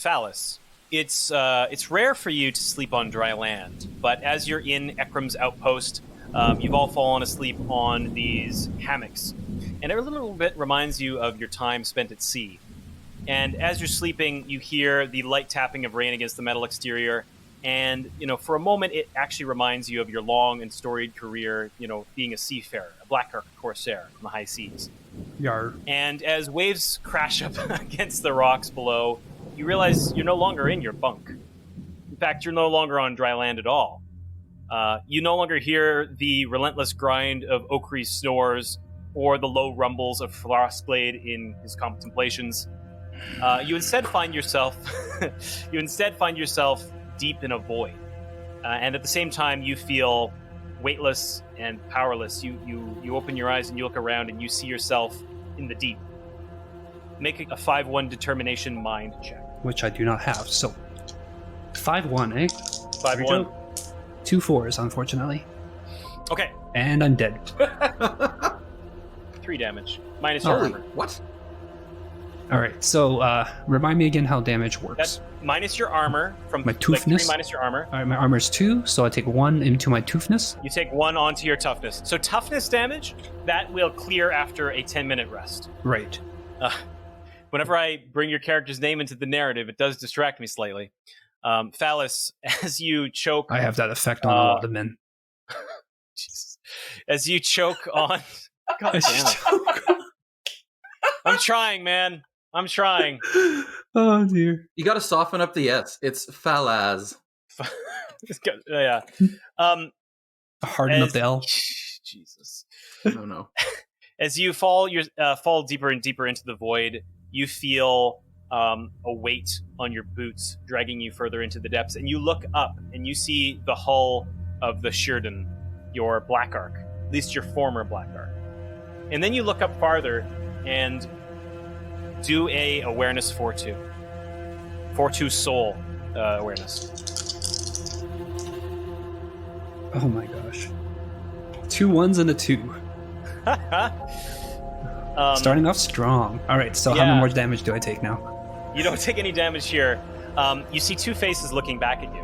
Falas, it's rare for you to sleep on dry land, but as you're in Ekram's outpost, you've all fallen asleep on these hammocks, and it a little bit reminds you of your time spent at sea. And as you're sleeping, you hear the light tapping of rain against the metal exterior, and for a moment, it actually reminds you of your long and storied career, being a seafarer, a Blackheart Corsair on the high seas. Yar. And as waves crash up against the rocks below, you realize you're no longer in your bunk. In fact, you're no longer on dry land at all. You no longer hear the relentless grind of Okri's snores or the low rumbles of Frostglade in his contemplations. You instead find yourself deep in a void, and at the same time you feel weightless and powerless. You open your eyes and you look around and you see yourself in the deep. Make a 5-1 determination mind check. Which I do not have, so 5-1, eh? 5-1. 2 4s, unfortunately. Okay. And I'm dead. 3 damage. Minus your armor. What? Alright, so remind me again how damage works. That's minus your armor from my toughness. 3 minus your armor. Alright, my armor's 2, so I take 1 into my toughness. You take 1 onto your toughness. So toughness damage, that will clear after a 10-minute rest. Right. Whenever I bring your character's name into the narrative, it does distract me slightly. Falas, as you choke... I have that effect on a lot of men. Jesus. As you choke on... God damn it. I'm trying, man. I'm trying. Oh, dear. You gotta soften up the S. It's Falas. Yeah. Harden up the L. Jesus. No. As you fall deeper and deeper into the void, you feel a weight on your boots dragging you further into the depths, and you look up and you see the hull of the Sheridan, your Black Ark, at least your former Black Ark. And then you look up farther and do a awareness 4-2. 4-2 soul awareness. Oh my gosh. 2 1s and a 2. Starting off strong. Alright, so how much damage do I take now? You don't take any damage here. You see 2 faces looking back at you.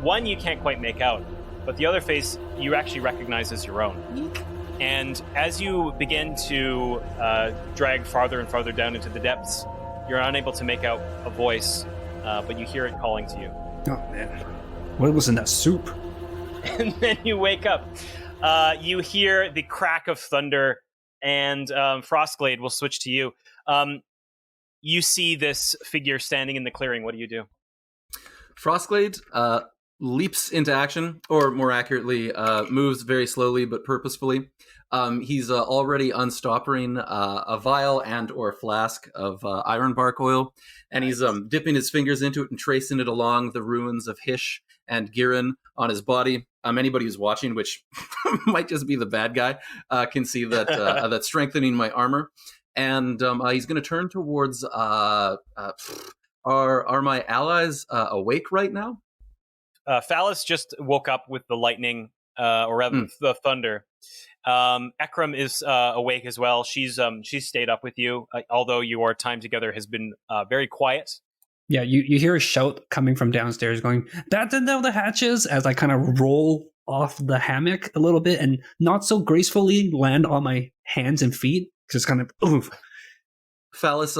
One you can't quite make out, but the other face you actually recognize as your own. And as you begin to drag farther and farther down into the depths, you're unable to make out a voice, but you hear it calling to you. Oh, man. What was in that soup? And then you wake up. You hear the crack of thunder, and Frostglade will switch to you. You see this figure standing in the clearing. What do you do? Frostglade leaps into action, or more accurately, moves very slowly but purposefully. He's already unstoppering a vial and or flask of iron bark oil, and he's dipping his fingers into it and tracing it along the ruins of Hish and Girin on his body. Anybody who's watching, which might just be the bad guy, can see that that's strengthening my armor. And he's going to turn towards... are my allies awake right now? Falas just woke up with the lightning, or rather the thunder. Ekram is awake as well. She's stayed up with you, although your time together has been very quiet. Yeah, you hear a shout coming from downstairs going, "That's down the hatches," as I kind of roll off the hammock a little bit and not so gracefully land on my hands and feet. Just kind of, oof. Falas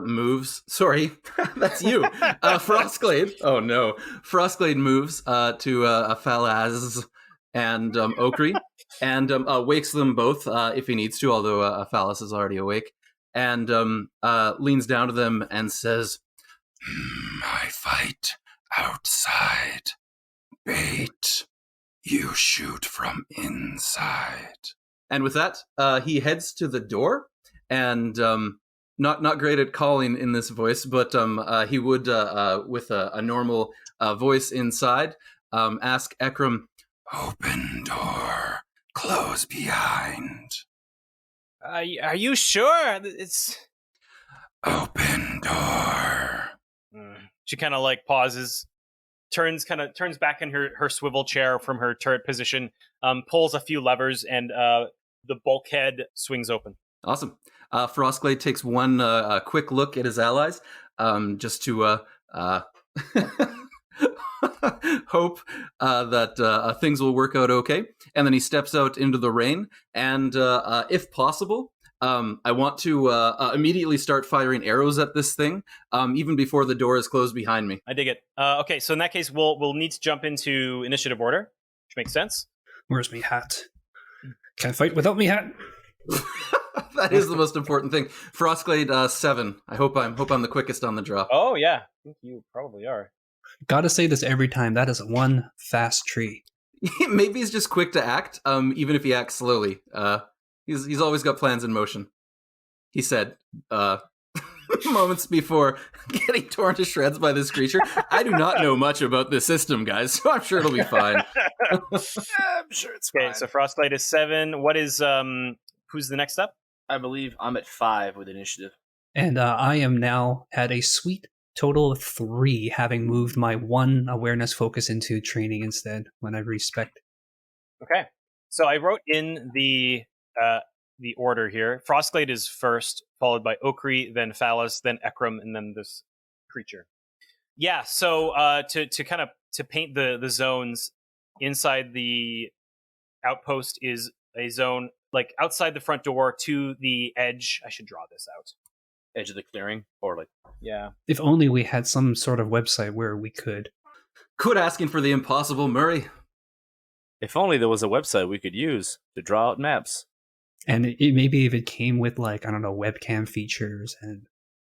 moves. Sorry, that's you. Frostglade. Oh no. Frostglade moves to Falas and Okri and wakes them both if he needs to, although Falas is already awake, and leans down to them and says, "I fight outside. Bait. You shoot from inside." And with that, he heads to the door and... Not great at calling in this voice, but he would, with a normal voice inside, ask Ekram, "Open door, close behind." Are you sure? It's... Open door. She kind of like pauses, turns back in her swivel chair from her turret position, pulls a few levers, and the bulkhead swings open. Awesome. Frostglade takes one quick look at his allies, just to hope that things will work out okay. And then he steps out into the rain, and if possible, I want to immediately start firing arrows at this thing, even before the door is closed behind me. I dig it. Okay, so in that case, we'll need to jump into initiative order, which makes sense. Where's me hat? Can I fight without me hat? That is the most important thing. Frostglade 7. I hope I'm the quickest on the draw. Oh yeah, I think you probably are. Gotta say this every time. That is one fast tree. Maybe he's just quick to act, even if he acts slowly. He's always got plans in motion. He said, moments before getting torn to shreds by this creature. I do not know much about this system, guys, so I'm sure it'll be fine. I'm sure it's fine. Okay, so Frostglade is 7. What is who's the next up? I believe I'm at 5 with initiative. And I am now at a sweet total of 3, having moved my 1 awareness focus into training instead when I respect. Okay, so I wrote in the order here. Frostglade is first, followed by Okri, then Falas, then Ekram, and then this creature. Yeah, so to paint the zones inside the outpost is a zone like outside the front door to the edge. I should draw this out. Edge of the clearing, or like, yeah. If only we had some sort of website where we could. Quit asking for the impossible, Murray. if only there was a website we could use to draw out maps. And maybe if it came with, like, I don't know, webcam features and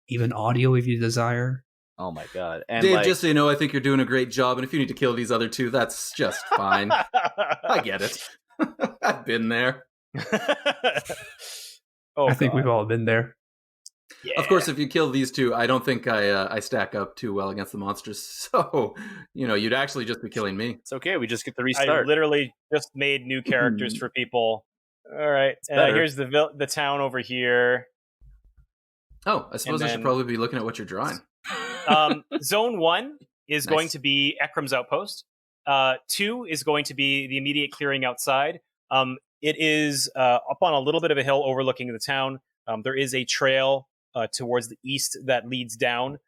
even audio if you desire. Oh my god. And Dave, just so you know, I think you're doing a great job, and if you need to kill these other two, that's just fine. I get it. I've been there. I think we've all been there. Yeah. Of course, if you kill these two, I don't think I stack up too well against the monsters. So, you'd actually just be killing me. It's okay. We just get the restart. I literally just made new characters for people. All right. Here's the town over here. Oh, I suppose I should probably be looking at what you're drawing. Zone 1 is Nice. going to be Ekram's outpost. 2 is going to be the immediate clearing outside. It is up on a little bit of a hill overlooking the town. There is a trail towards the east that leads down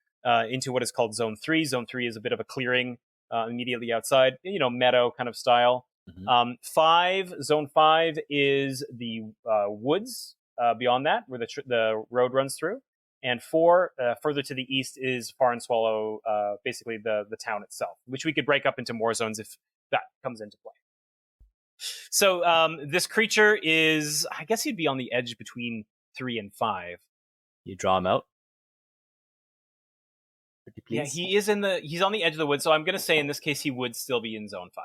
into what is called Zone 3. Zone 3 is a bit of a clearing immediately outside, meadow kind of style. Mm-hmm. Zone 5 is the woods beyond that, where the road runs through. And 4, further to the east, is Far and Swallow, basically the town itself, which we could break up into more zones if that comes into play. So this creature is, I guess he'd be on the edge between 3 and 5. You draw him out? Yeah, he's on the edge of the woods, so I'm going to say in this case he would still be in Zone 5.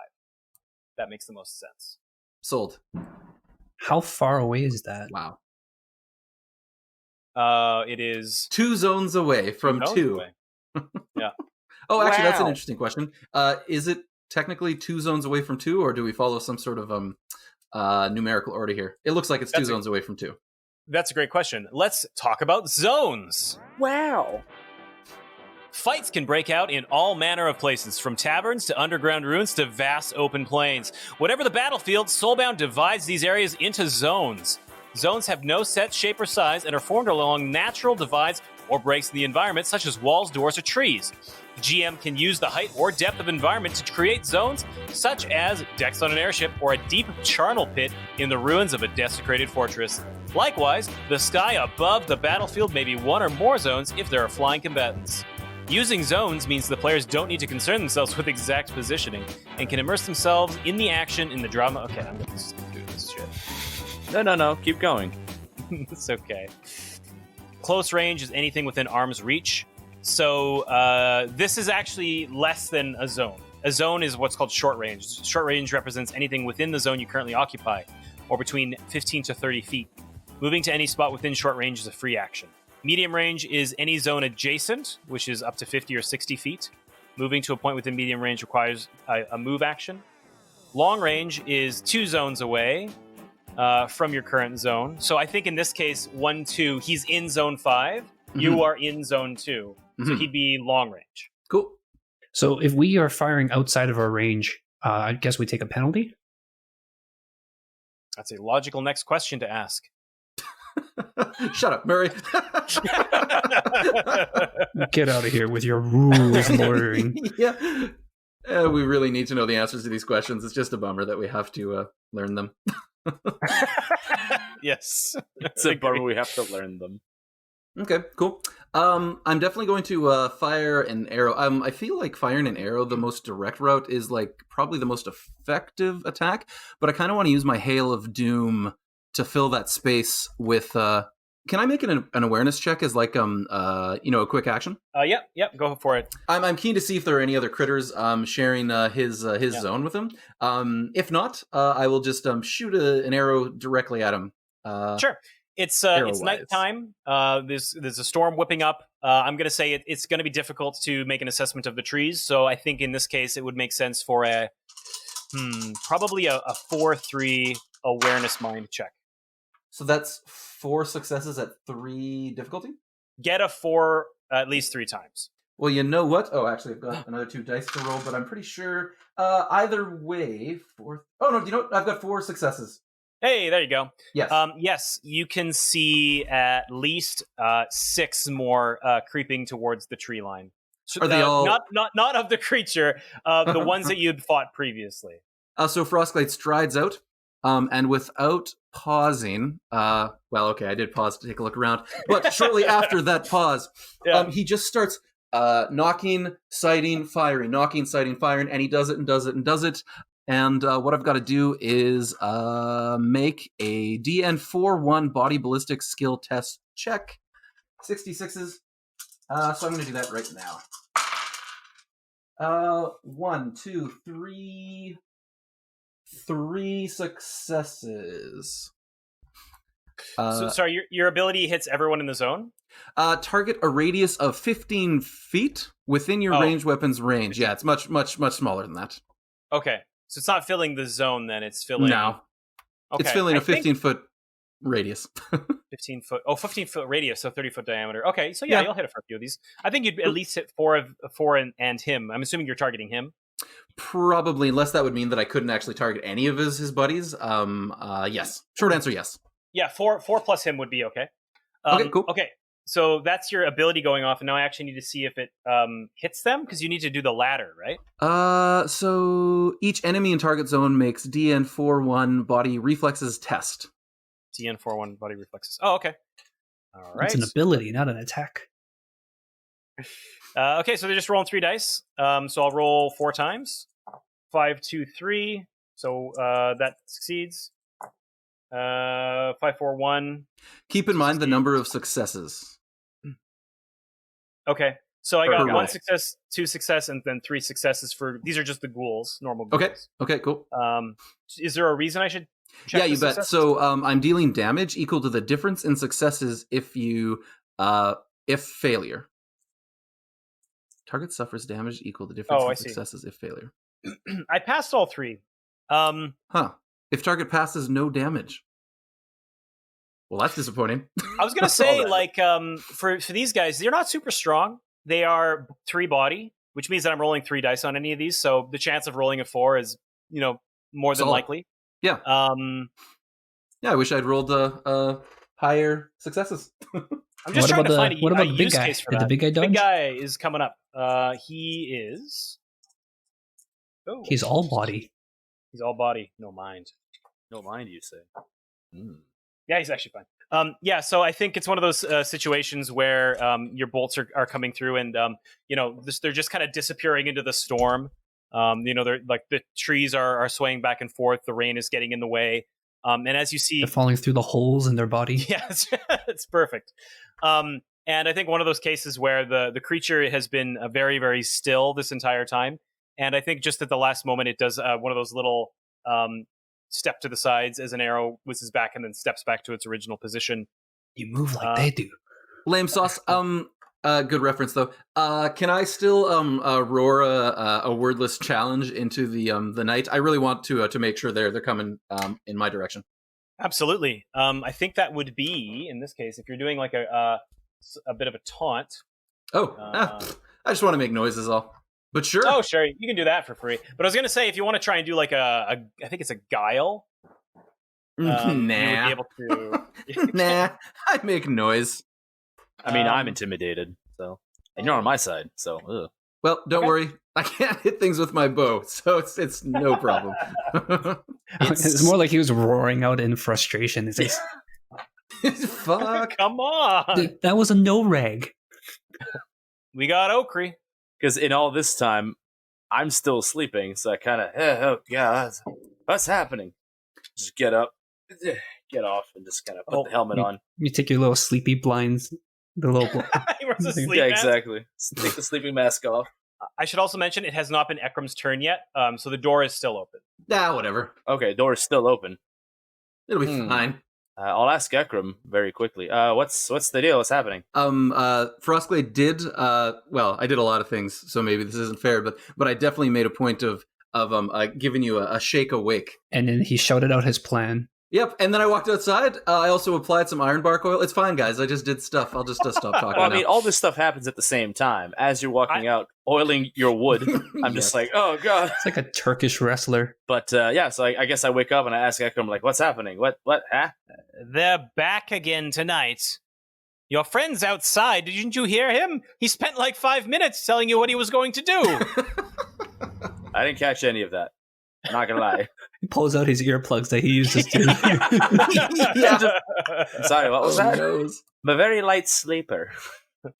That makes the most sense. Sold. How far away is that? Wow. It is 2 zones away from 2. away. Yeah. Oh, actually, that's an Wow. interesting question. Is it technically 2 zones away from 2, or do we follow some sort of numerical order here? It looks like it's 2 zones away from 2. That's a great question. Let's talk about zones. Wow. Fights can break out in all manner of places, from taverns to underground ruins to vast open plains. Whatever the battlefield, Soulbound divides these areas into zones. Zones have no set shape or size and are formed along natural divides or breaks in the environment, such as walls, doors, or trees. The GM can use the height or depth of environment to create zones, such as decks on an airship or a deep charnel pit in the ruins of a desecrated fortress. Likewise, the sky above the battlefield may be one or more zones if there are flying combatants. Using zones means the players don't need to concern themselves with exact positioning and can immerse themselves in the action in the drama. Okay, I'm going to do this shit. No. Keep going. It's okay. Close range is anything within arm's reach. So this is actually less than a zone. A zone is what's called short range. Short range represents anything within the zone you currently occupy, or between 15 to 30 feet. Moving to any spot within short range is a free action. Medium range is any zone adjacent, which is up to 50 or 60 feet. Moving to a point within medium range requires a move action. Long range is 2 zones away from your current zone. So I think in this case, 1, 2, he's in Zone 5. Mm-hmm. You are in Zone 2. So he'd be long range. Cool. So if we are firing outside of our range, I guess we take a penalty? That's a logical next question to ask. Shut up, Murray. Get out of here with your rules lawyering. Yeah. We really need to know the answers to these questions. It's just a bummer that we have to learn them. Yes. It's a bummer we have to learn them. Okay, cool. I'm definitely going to fire an arrow. I feel like firing an arrow, the most direct route, is like probably the most effective attack, but I kind of want to use my Hail of Doom to fill that space with... Can I make an awareness check as like a quick action? Yep, go for it. I'm keen to see if there are any other critters sharing his zone with him. If not, I will just shoot an arrow directly at him. Sure. It's arrow-wise. nighttime. There's a storm whipping up. I'm going to say it's going to be difficult to make an assessment of the trees. So I think in this case it would make sense for probably a 4-3 awareness mind check. So that's 4 successes at 3 difficulty? Get a 4 at least 3 times. Well, you know what? Oh, actually, I've got another 2 dice to roll, but I'm pretty sure either way... Oh, no, you know what? I've got 4 successes. Hey, there you go. Yes. Yes, you can see at least 6 more creeping towards the tree line. So, Are they all... Not of the creature, the ones that you'd fought previously. So Frostglade strides out, and without pausing... well, okay, I did pause to take a look around, but shortly after that pause, he just starts knocking, sighting, firing, knocking, sighting, firing, and he does it and does it and does it. And what I've got to do is make a DN41 body ballistic skill test check. 66s. So I'm going to do that right now. 1, 2, 3... 3 successes. So, sorry, your ability hits everyone in the zone? Target a radius of 15 feet within your ranged weapon's range. Yeah, it's much smaller than that. Okay. So it's not filling the zone then, it's filling... No. Okay. It's filling a 15-foot radius. 15-foot radius, so 30-foot diameter. Okay, so yeah, you'll hit it for a few of these. I think you'd at least hit 4 and him. I'm assuming you're targeting him. Probably, unless that would mean that I couldn't actually target any of his buddies. Yes. Short answer, yes. Yeah, 4 plus him would be okay. Okay, cool. Okay, so that's your ability going off, and now I actually need to see if it hits them, because you need to do the ladder, right? So each enemy in target zone makes DN41 body reflexes test. DN41 body reflexes. Oh, okay. All right. It's an ability, not an attack. Okay, so they're just rolling 3 dice. So I'll roll 4 times. 5, 2, 3. So that succeeds. 5, 4, 1. Keep in mind the number of successes. Okay, so I got Per 1 guy. success, 2 success, and then 3 successes for... These are just the ghouls, normal ghouls. Okay, cool. Is there a reason I should check Yeah, you the bet. success? So I'm dealing damage equal to the difference in successes if failure. Target suffers damage equal to the difference in successes if failure. I passed all 3. If target passes, no damage. Well, that's disappointing. I was going to say, like, for these guys, they're not super strong. They are 3 body, which means that I'm rolling 3 dice on any of these. So the chance of rolling a 4 is, more than likely. Yeah. Yeah, I wish I'd rolled higher successes. I'm just trying to find a use guy? case for Did that. the big guy dodge? Big guy is coming up. He is... Oh. He's all body. He's all body, no mind. No mind, you say. Yeah, he's actually fine. Yeah, so I think it's one of those situations where your bolts are coming through, and they're just kind of disappearing into the storm. They're like the trees are swaying back and forth. The rain is getting in the way, and as you see, they're falling through the holes in their body. Yeah, it's perfect. And I think one of those cases where the creature has been very, very still this entire time, and I think just at the last moment it does one of those little step to the sides as an arrow whizzes back and then steps back to its original position. You move like they do. Lame sauce. Good reference though. Can I still roar a wordless challenge into the night? I really want to make sure they're coming in my direction. Absolutely. I think that would be in this case if you're doing like a bit of a taunt. I just want to make noises all. But sure. Oh, sure. You can do that for free. But I was going to say, if you want to try and do like I think it's a guile. You would Nah. be able to. Nah, I make noise. I mean, I'm intimidated, so and you're on my side, so. Ugh. Well, don't Okay. worry. I can't hit things with my bow, so it's no problem. It's more like he was roaring out in frustration. It's like, Fuck. Come on. that was a no rag. We got Okri. Because in all this time, I'm still sleeping, so I kind of, oh god, what's happening? Just get up, get off, and just kind of put the helmet on. You take your little sleepy blinds, the little. He wears a sleep Yeah, mask. exactly. Take the sleeping mask off. I should also mention it has not been Ekram's turn yet, so the door is still open. Nah, whatever. Okay, door's still open. It'll be fine. I'll ask Ekram very quickly. What's the deal? What's happening? Frostglade did well, I did a lot of things, so maybe this isn't fair, but I definitely made a point of giving you a shake awake. And then he shouted out his plan. Yep, and then I walked outside. I also applied some iron bark oil. It's fine, guys. I just did stuff. I'll just stop talking Well, I now. mean, all this stuff happens at the same time. As you're walking out, oiling your wood, I'm just Yes. like, oh god. It's like a Turkish wrestler. But yeah, so I guess I wake up and I ask Ekram, like, what's happening? What, huh? They're back again tonight. Your friend's outside. Didn't you hear him? He spent like 5 minutes telling you what he was going to do. I didn't catch any of that. I'm not gonna lie. He pulls out his earplugs that he uses to. I'm sorry, what was that? Knows. I'm a very light sleeper.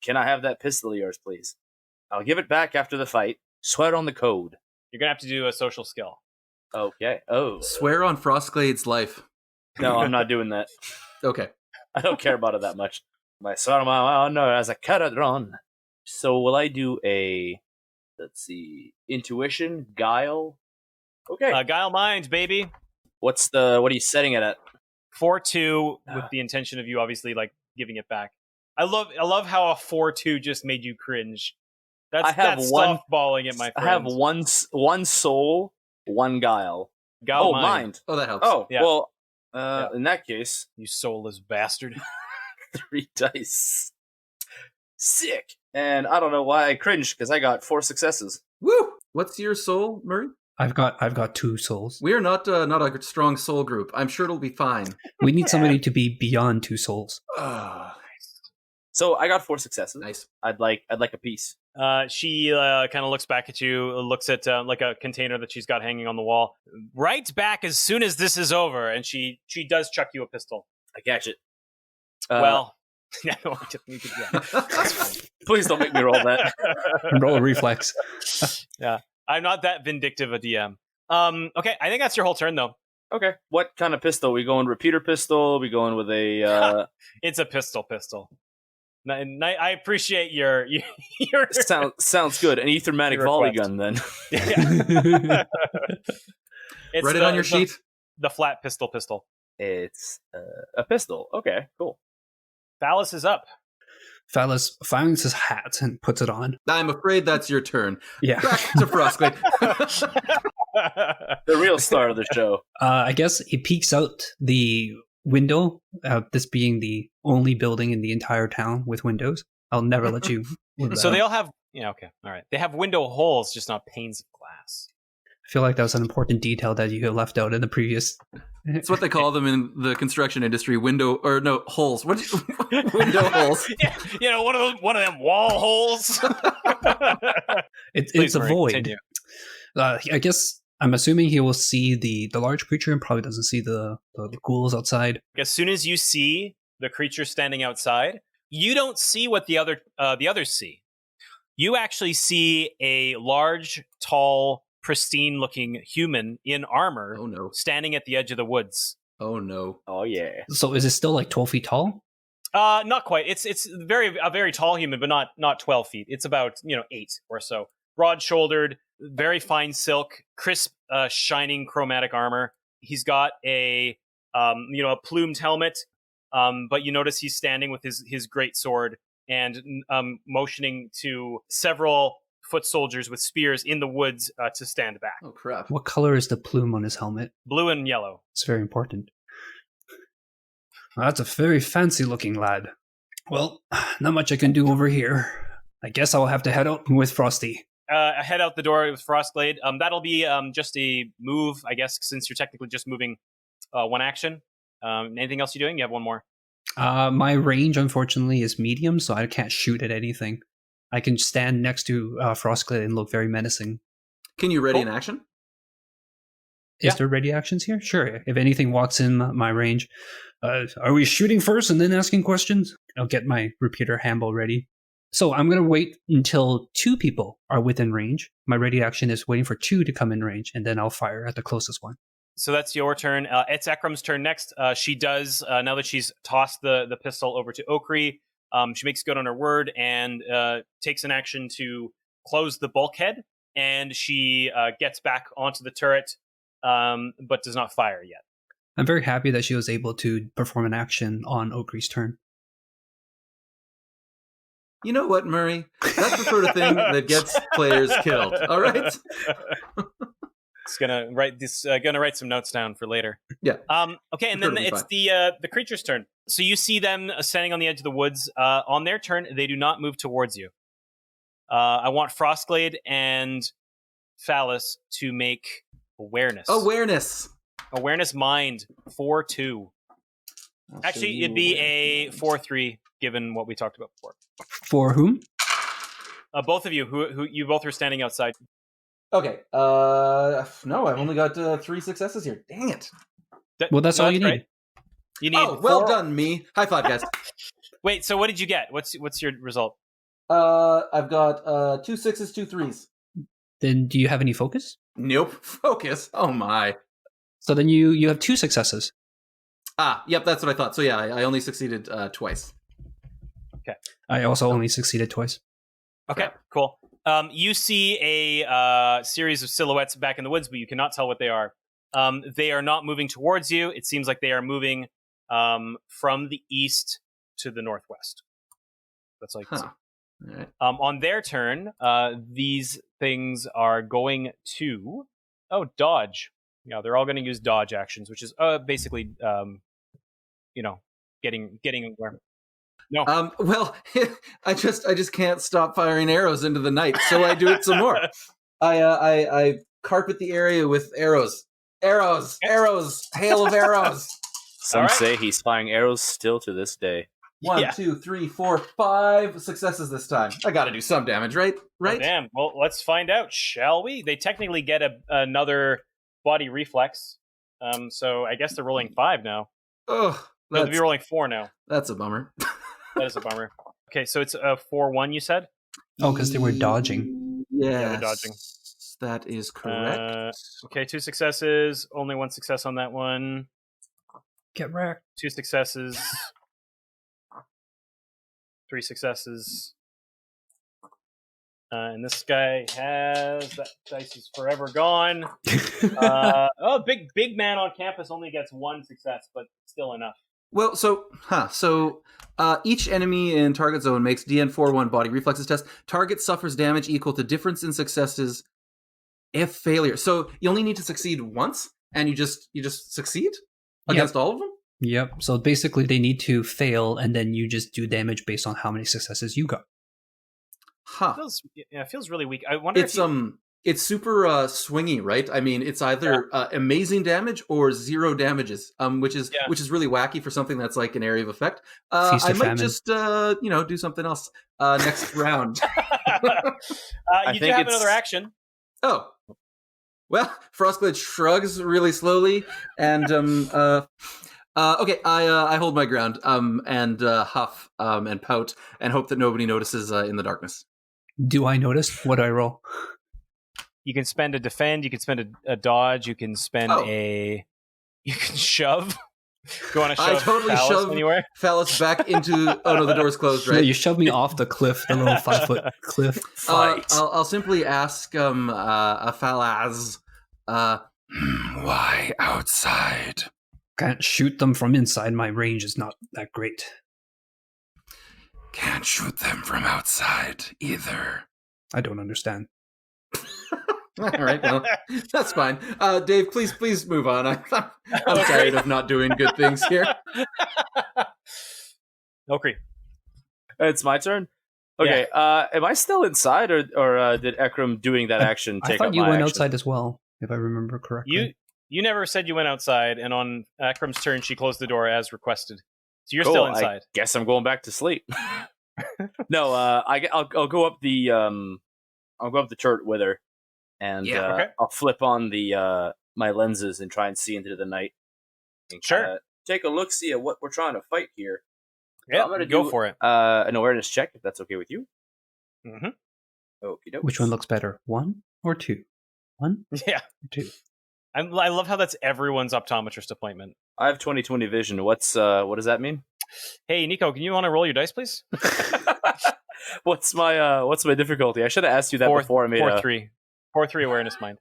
Can I have that pistol of yours, please? I'll give it back after the fight. Swear on the code. You're going to have to do a social skill. Okay. Oh. Swear on Frostglade's life. No, I'm not doing that. Okay. I don't care about it that much. My swear on my honor as a Kharadron. So will I do a, let's see, intuition, guile? Okay. Guile Mind, baby. What are you setting it at? 4-2 with the intention of you obviously like giving it back. I love how a 4-2 just made you cringe. That's softballing it, my friend. I have one soul, one guile. Guile mind. Oh, that helps. Oh, Yeah. well, Yeah. in that case, You soulless bastard. 3 dice. Sick. And I don't know why I cringed, because I got 4 successes. Woo! What's your soul, Murray? I've got 2 souls. We are not a strong soul group. I'm sure it'll be fine. We need somebody to be beyond 2 souls. So I got 4 successes. Nice. I'd like a piece. She kind of looks back at you, looks at like a container that she's got hanging on the wall. Right back as soon as this is over, and she does chuck you a pistol. I catch it. Well, yeah, no, you could- yeah. Please don't make me roll that. Roll a reflex. I'm not that vindictive a DM. Okay, I think that's your whole turn though. Okay. What kind of pistol? We going repeater pistol? We going with a? It's a pistol. I appreciate your Sounds good. An ethermatic Your volley request. gun, then. Yeah. It's Write it on your sheet. The flat pistol. It's a pistol. Okay, cool. Falas is up. Falas finds his hat and puts it on. I'm afraid that's your turn. Yeah. Back to Frostglade. The real star of the show. I guess he peeks out the window, this being the only building in the entire town with windows. I'll never let you live that So out. they all have, okay, all right. They have window holes, just not panes of glass. I feel like that was an important detail that you had left out in the previous. It's what they call them in the construction industry. Holes. What? Window holes. Yeah, one of them wall holes. It's a Murray, void. continue. I guess I'm assuming he will see the large creature and probably doesn't see the ghouls outside. As soon as you see the creature standing outside, you don't see what the others see. You actually see a large, tall, pristine-looking human in armor Oh no. standing at the edge of the woods. Oh no. Oh yeah. So is it still like 12 feet tall? Not quite. It's a very tall human, but not 12 feet. It's about 8 or so. Broad-shouldered, very fine silk, crisp, shining chromatic armor. He's got a plumed helmet, but you notice he's standing with his great sword and motioning to several foot soldiers with spears in the woods to stand back. Oh crap. What color is the plume on his helmet? Blue and yellow. It's very important. Well, that's a very fancy looking lad. Well, not much I can do over here. I guess I'll have to head out with Frosty. Head out the door with Frostglade. That'll be just a move, I guess, since you're technically just moving one action. Anything else you're doing? You have one more. My range, unfortunately, is medium, so I can't shoot at anything. I can stand next to Frostglade and look very menacing. Can you ready an action? Is there ready actions here? Sure. If anything walks in my range, are we shooting first and then asking questions? I'll get my repeater handle ready. So I'm going to wait until 2 people are within range. My ready action is waiting for 2 to come in range, and then I'll fire at the closest one. So that's your turn. It's Ekram's turn next. She does, now that she's tossed the pistol over to Okri, she makes good on her word and takes an action to close the bulkhead, and she gets back onto the turret, but does not fire yet. I'm very happy that she was able to perform an action on Okri's turn. You know what, Murray? That's the sort of thing that gets players killed. All right. It's gonna write some notes down for later. Yeah. Okay, and then it's the creature's turn. So you see them standing on the edge of the woods. On their turn, they do not move towards you. I want Frostglade and Falas to make awareness. Awareness mind 4-2. Actually, it'd be a 4-3 given what we talked about before. For whom? Both of you, who you both are standing outside. Okay. No, I've only got 3 successes here. Dang it. Well, that's all you need. Right. You need. Oh, well done, me. High five, guys. Wait. So what did you get? What's your result? I've got 2 6s, 2 3s. Then do you have any focus? Nope. Focus. Oh my. So then you have 2 successes. Yep. That's what I thought. So yeah, I only succeeded twice. Okay. I also only succeeded twice. Okay. Cool. You see a series of silhouettes back in the woods, but you cannot tell what they are. They are not moving towards you. It seems like they are moving from the east to the northwest. That's all you can see. All right. On their turn, these things are going to dodge. Yeah, they're all going to use dodge actions, which is basically getting where. No. Well, I just can't stop firing arrows into the night, so I do it some more. I carpet the area with arrows, hail of arrows. Some say he's firing arrows still to this day. 1, 2, 3, 4, 5 successes this time. I got to do some damage, right? Right. Oh, damn. Well, let's find out, shall we? They technically get another body reflex, so I guess they're rolling 5 now. Oh, they'll be rolling 4 now. That's a bummer. That is a bummer. Okay, so it's a 4-1, you said? Oh, because they were dodging. Yes, yeah, they're dodging. That is correct. Okay, 2 successes. Only 1 success on that one. Get wrecked. 2 successes. 3 successes. And this guy has... That dice is forever gone. Big man on campus only gets 1 success, but still enough. Well, so each enemy in target zone makes DN41 body reflexes test. Target suffers damage equal to difference in successes if failure. So you only need to succeed once, and you just succeed against all of them? Yep. So basically they need to fail, and then you just do damage based on how many successes you got. Huh. It feels really weak. I wonder it's super swingy, right? I mean, it's either amazing damage or 0 damages, which is really wacky for something that's like an area of effect. I might just do something else next round. You do have another action. Oh, well, Frostglade shrugs really slowly, and okay, I hold my ground and huff and pout and hope that nobody notices in the darkness. Do I notice? What do I roll? You can spend a defend, you can spend a dodge, you can spend you can shove. Go on a shove. I totally Falas shove anywhere. Falas back into. Oh no, the door's closed, right? No, you shoved me off the cliff, the little 5-foot cliff. Fight. I'll simply ask a Falas, why outside? Can't shoot them from inside. My range is not that great. Can't shoot them from outside either. I don't understand. All right, well, that's fine. Dave, please move on. I'm tired of not doing good things here. Okri. It's my turn? Okay, am I still inside, or did Ekram doing that action take I thought up you my went action? outside as well, if I remember correctly. You never said you went outside, and on Akram's turn, she closed the door as requested. So you're Cool, still inside. I guess I'm going back to sleep. No, I'll go up the turret with her, and Okay. I'll flip on the my lenses and try and see into the night. And Sure. kinda take a look, see at what we're trying to fight here. Yeah, I'm gonna go do, for it. An awareness check, if that's okay with you. Mm-hmm. Okie doke. Which one looks better, 1 or 2? 1 Yeah. or 2? I love how that's everyone's optometrist appointment. I have 20/20 vision. What does that mean? Hey, Nico, can you want to roll your dice, please? What's my difficulty? I should have asked you that before I made 4-3. 4-3 awareness mind.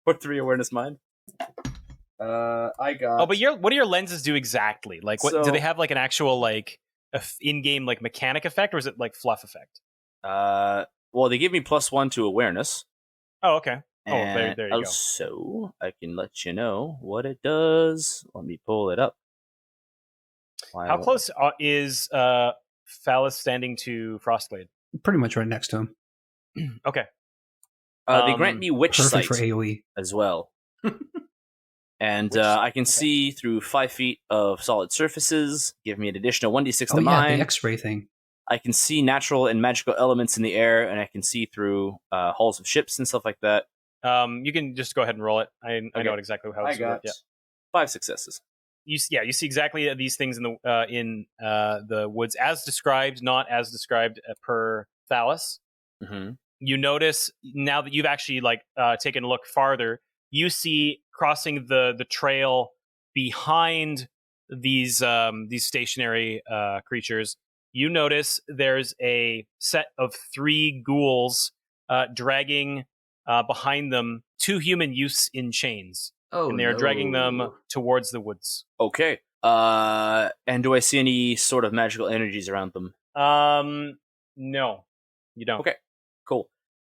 4-3 awareness mind. I got. Oh, but what do your lenses do exactly? Like, what do they have? Like an actual like in-game like mechanic effect, or is it like fluff effect? Well, they give me +1 to awareness. Oh, okay. Oh, And there you go. also, I can let you know what it does. Let me pull it up. How close is Falas standing to Frostglade? Pretty much right next to him. Okay. They grant me witch Perfect sight for AoE. as well. And I can see through 5 feet of solid surfaces, give me an additional 1d6 to Oh, yeah, mine. the X-ray thing. I can see natural and magical elements in the air, and I can see through hulls of ships and stuff like that. You can just go ahead and roll it. I Okay. know exactly how I this works. got Yeah. 5 successes. You see exactly these things in the woods as described, not as described per Falas. Mm-hmm. You notice now that you've actually taken a look farther, you see crossing the trail behind these stationary creatures. You notice there's a set of 3 ghouls dragging behind them 2 human youths in chains. Oh, and they're dragging them no. towards the woods. Okay. And do I see any sort of magical energies around them? No, you don't. Okay, cool.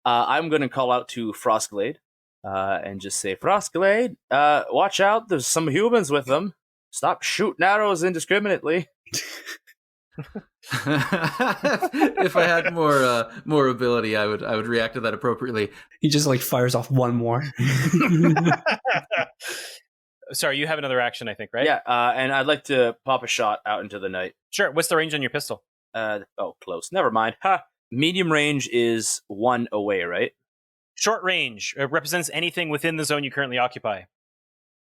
I'm going to call out to Frostglade and just say, Frostglade, watch out. There's some humans with them. Stop shooting arrows indiscriminately. If I had more ability, I would react to that appropriately. He just fires off one more. Sorry, you have another action, I think, right? Yeah, and I'd like to pop a shot out into the night. Sure. What's the range on your pistol? Close. Never mind. Ha! Medium range is 1 away, right? Short range represents anything within the zone you currently occupy.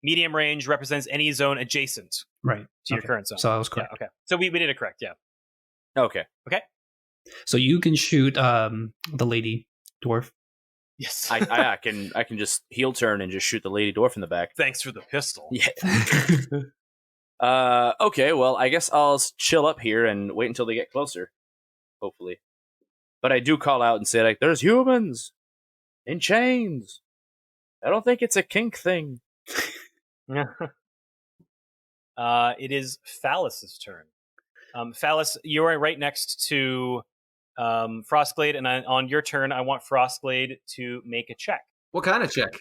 Medium range represents any zone adjacent Right. to your current zone. So I was correct. Yeah, okay. So we did it correct, yeah. Okay. So you can shoot the lady dwarf. Yes. I can just heel turn and just shoot the lady dwarf in the back. Thanks for the pistol. Yeah. Okay, well, I guess I'll chill up here and wait until they get closer. Hopefully. But I do call out and say, there's humans in chains. I don't think it's a kink thing. It is Falas's turn. Falas, you're right next to Frostglade, and on your turn, I want Frostglade to make a check. What kind of check?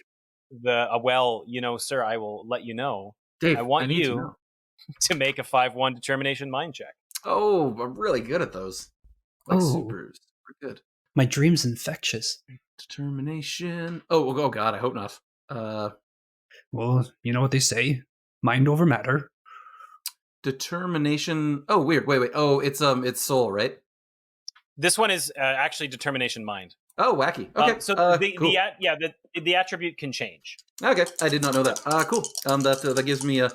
Sir, I will let you know. Dave, I want need to you know. to make a 5-1 determination mind check. Oh, I'm really good at those. Supers. We're good. My dream's infectious. Determination. Oh God, I hope not. Well, you know what they say. Mind over matter. Determination. Oh, weird. Wait. Oh, it's soul, right? This one is actually determination mind. Oh, wacky. Okay. So cool. the attribute can change. Okay, I did not know that. Cool. That gives me a.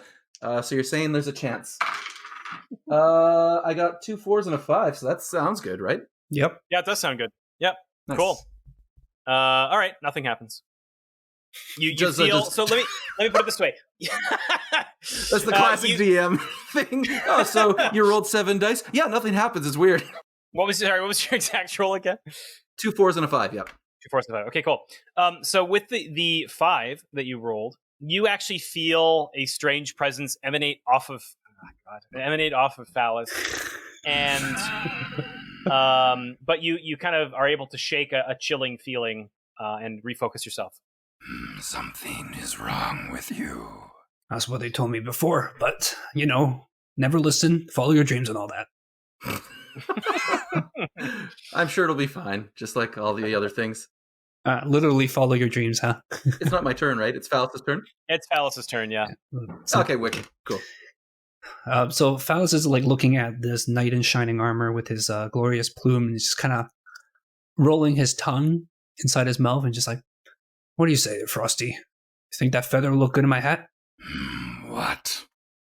So you're saying there's a chance. I got 2 4s and a 5, so that sounds good, right? Yep. Yeah, it does sound good. Yep. Nice. Cool. All right, nothing happens. You Just- feel just- so. Let me put it this way. That's the classic DM thing. Oh, so you rolled 7 dice? Yeah, nothing happens. It's weird. What was your exact roll again? 2 4s and a 5. Yep. 2 4 5. Okay, cool. So with the 5 that you rolled, you actually feel a strange presence emanate off of Falas, and but you kind of are able to shake a chilling feeling and refocus yourself. Something is wrong with you. That's what they told me before, but, never listen, follow your dreams and all that. I'm sure it'll be fine, just like all the other things. Literally follow your dreams, huh? It's not my turn, right? It's Falas' turn. It's Falas' turn, yeah. So, Okay, wicked. Cool. so Falas is like looking at this knight in shining armor with his glorious plume, and he's just kind of rolling his tongue inside his mouth and just like, "What do you say, Frosty? You think that feather will look good in my hat?" What?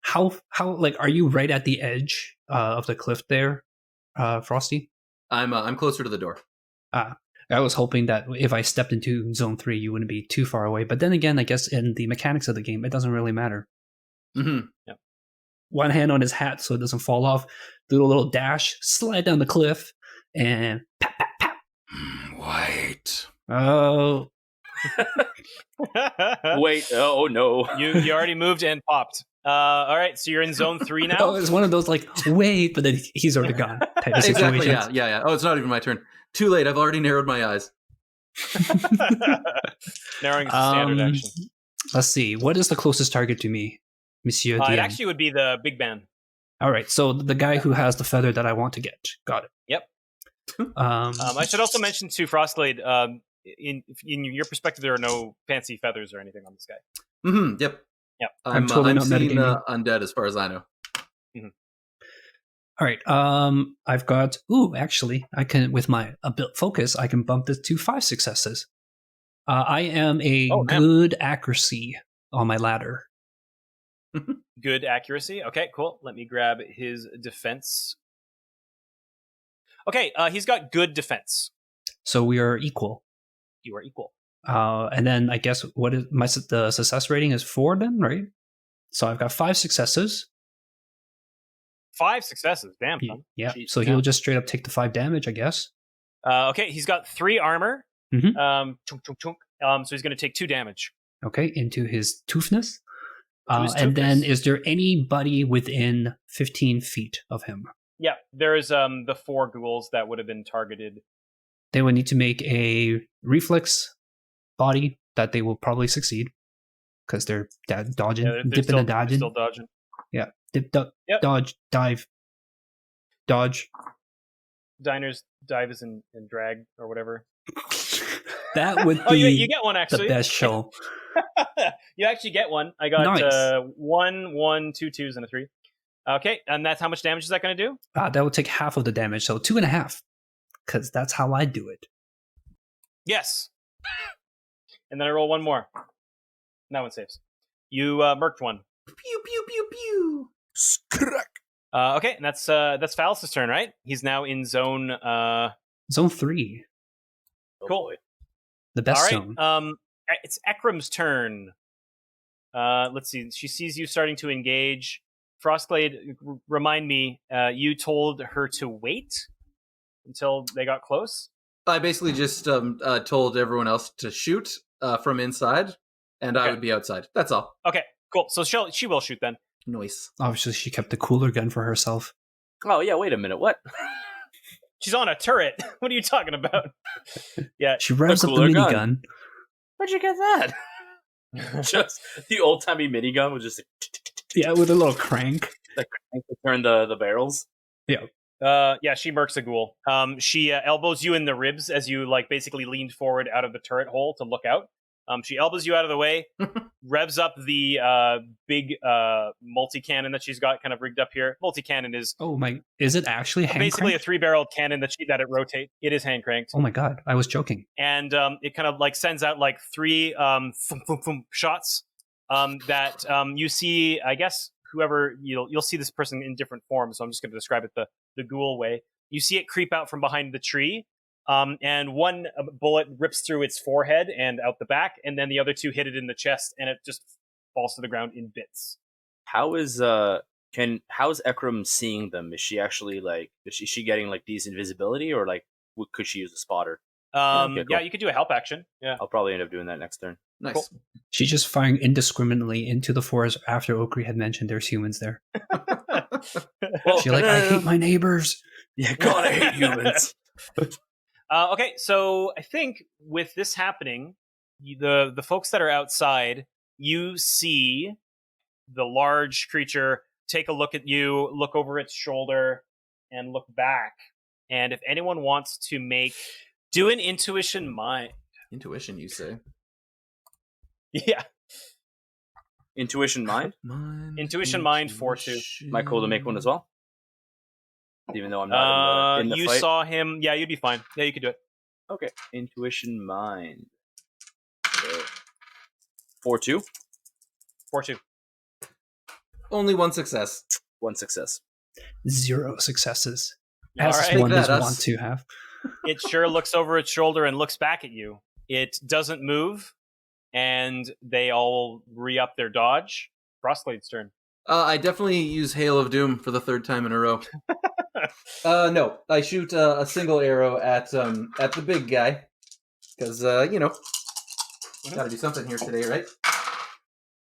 How like are you right at the edge of the cliff there, Frosty? I'm closer to the door. I was hoping that if I stepped into Zone 3, you wouldn't be too far away. But then again, I guess in the mechanics of the game, it doesn't really matter. Mm-hmm. Yeah. One hand on his hat so it doesn't fall off, do a little dash, slide down the cliff, and pap, pap, pap. Wait. Oh, Wait, oh no. You already moved and popped. All right, so you're in Zone 3 now. oh, it's one of those like, wait, but then he's already gone type of Exactly. situations. Yeah. Oh, it's not even my turn. Too late. I've already narrowed my eyes. Narrowing is the standard action. Let's see. What is the closest target to me, Monsieur It DM? actually would be the big man. All right, so the guy who has the feather that I want to get. Got it. Yep. I should also mention to Frostglade, in your perspective, there are no fancy feathers or anything on this guy. Mm-hmm. Yep. Yep. I'm totally not seeing metagaming. undead as far as I know. All right. I've got. Ooh, actually, I can with my focus. I can bump this to 5 successes. I am a good accuracy on my ladder. Good accuracy. Okay, cool. Let me grab his defense. Okay, he's got good defense. So we are equal. You are equal. And then I guess what is the success rating is 4 then, right? So I've got 5 successes. 5 successes. Damn. Son. Yeah. Jeez, So he'll just straight up take the 5 damage, I guess. Okay, he's got 3 armor. Mhm. Chunk, chunk, chunk. So he's going to take 2 damage. Okay, into his toothness. His And then, toothness. is there anybody within 15 feet of him? Yeah, there is the 4 ghouls that would have been targeted. They would need to make a reflex body that they will probably succeed because they're dodging, Yeah, they're dipping still, and dodging. Still dodging. Yeah, dip, Yep. dodge, dive, dodge. Diners, dives, and drag or whatever. That would be Oh, you get one the actually. best show. You actually get one. I got Nice. 1, 2 2s, and a 3. Okay, and that's how much damage is that going to do? That would take half of the damage, so 2.5. Because that's how I do it. Yes. And then I roll one more. That one saves. You murked one. Pew pew pew pew. Okay, and that's Falas' turn, right? He's now in zone. Zone 3, Cool. the best All zone. right. It's Ekram's turn. Let's see. She sees you starting to engage. Frostglade, remind me. You told her to wait until they got close. I basically just told everyone else to shoot from inside, and I Okay. would be outside. That's all. Okay, cool. So she will shoot then. Noise. Obviously, she kept the cooler gun for herself. Oh yeah, wait a minute. What? She's on a turret. What are you talking about? Yeah. She revs up the cooler gun. minigun. Where'd you get that? Just the old timey minigun was just Yeah, with a little crank. to turn the barrels. Yeah, she murks a ghoul. She elbows you in the ribs as you basically leaned forward out of the turret hole to look out. She elbows you out of the way, revs up the big multi-cannon that she's got kind of rigged up here. Multi-cannon is Oh my! Is it actually hand basically a cranked? 3-barreled cannon that it rotates. It is hand cranked, Oh my god! I was joking. and it kind of sends out 3 thum, thum, thum shots that you see. I guess whoever you'll see this person in different forms. So I'm just going to describe it the ghoul way. You see it creep out from behind the tree. And one bullet rips through its forehead and out the back, and then the other 2 hit it in the chest, and it just falls to the ground in bits. How is how's Ekram seeing them? Is she actually is she getting decent visibility, or could she use a spotter? Okay, cool. Yeah, you could do a help action. Yeah. I'll probably end up doing that next turn. Nice. Cool. She's just firing indiscriminately into the forest after Okri had mentioned there's humans there. Well, She's like, I hate my neighbors. Yeah, God, I hate humans. Okay, so I think with this happening, the folks that are outside, you see the large creature take a look at you, look over its shoulder, and look back. And if anyone wants to do an intuition mind. Intuition, you say? Yeah. Intuition mind. Intuition mind 4/2. Am I cool to make one as well? Even though I'm not in the you fight. saw him. Yeah, you'd be fine. Yeah, you could do it. Okay. Intuition mind. 4/2. 4/2. Only one success. One success. 0 successes. All As right. one Take is that, us. want to have. It sure looks over its shoulder and looks back at you. It doesn't move, and they all re-up their dodge. Frostglade's turn. I definitely use Hail of Doom for the 3rd time in a row. No, I shoot a single arrow at the big guy because gotta do something here today, right?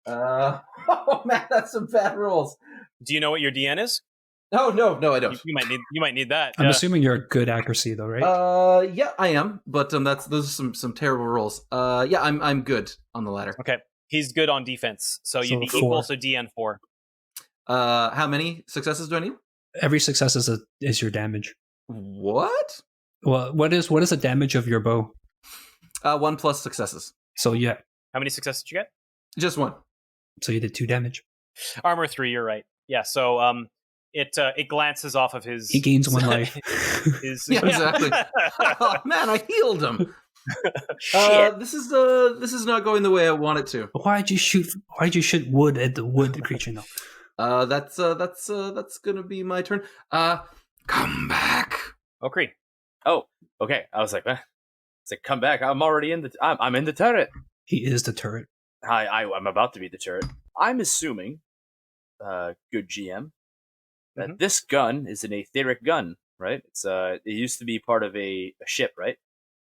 Oh man, that's some bad rolls. Do you know what your DN is? Oh no, I don't. You might need that. I'm Yeah. assuming you're a good accuracy though, right? Yeah, I am, but those are some terrible rolls. Yeah, I'm good on the ladder. Okay. He's good on defense, so you'd be 4. equal, so DN 4. How many successes do I need? Every success is your damage. What? Well, what is the damage of your bow? 1 plus successes. So yeah, How many successes did you get? Just 1. so you did 2 damage. Armor 3, you're right. Yeah, so it glances off of his... He gains 1 life. Yeah, exactly. Oh man, I healed him. Shit. This is not going the way I want it to. Why'd you shoot wood at the wood creature though? That's gonna be my turn. Come back. Okri. Oh, okay. I was like, it's like, come back. I'm already in I'm in the turret. He is the turret. I'm about to be the turret. I'm assuming, good GM, that this gun is an etheric gun, right? It used to be part of a ship, right?